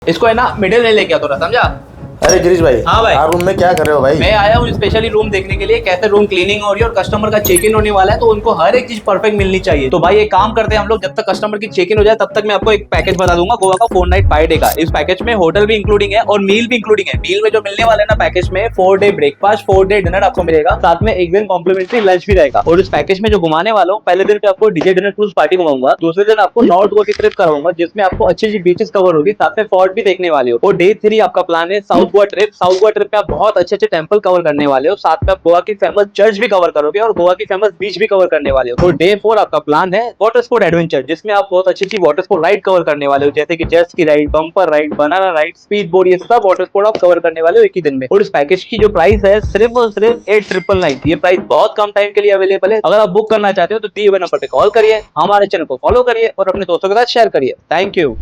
इसको है ना मिडिल में लेके आ थोड़ा, समझा। अरे गिरीश भाई। हाँ भाई। आप रूम में क्या कर रहे हो भाई? मैं आया हूँ स्पेशली रूम देखने के लिए, कैसे रूम क्लीनिंग हो रही है और कस्टमर का चेक इन होने वाला है, तो उनको हर एक चीज परफेक्ट मिलनी चाहिए। तो भाई एक काम करते हैं हम लोग, जब तक कस्टमर की चेक इन हो जाए तब तक मैं आपको एक पैकेज बता दूंगा गोवा का 4 नाइट 5 डे का। इस पैकेज में होटल भी इंक्लूडिंग है और मील भी इंक्लूडिंग है। मील में जो मिलने वाले ना पैकेज में 4 डे ब्रेकफास्ट, 4 डे डिनर आपको मिलेगा, साथ में एक दिन कॉम्प्लीमेंट्री लंच भी रहेगा। और इस पैकेज में जो घुमाने वाला हूँ, पहले दिन पे आपको डीजे डिनर क्रूज पार्टी घुमाऊंगा, दूसरे दिन आपको नॉर्थ गोवा की ट्रिप कराऊंगा जिसमें आपको अच्छी अच्छी बीचेस कवर होगी, साथ में फोर्ट भी देखने वाले हो। और डे 3 आपका प्लान है south Goa trip. South Goa trip पे आप बहुत अच्छे अच्छे टेंपल कवर करने वाले हो, साथ में आप गोवा की फेमस चर्च भी कवर करोगे और गोवा की फेमस बीच भी कवर करने वाले हो। और डे 4 आपका प्लान है वाटर स्पोर्ट एडवेंचर, जिसमें आप बहुत अच्छी अच्छी वाटर स्पोर्ट राइड कवर करने वाले हो, जैसे कि जेट की ride, bumper ride, banana ride, speed board, ये सब वाटर स्पोर्ट आप कवर करने वाले हो एक ही दिन में। और इस पैकेज की जो प्राइस है सिर्फ और सिर्फ 8999। ये प्राइस बहुत कम टाइम के लिए अवेलेबल है। अगर आप बुक करना चाहते हो तो दिए हुए नंबर पे कॉल करिए, हमारे चैनल को फॉलो करिए और अपने दोस्तों के साथ शेयर करिए। Thank you.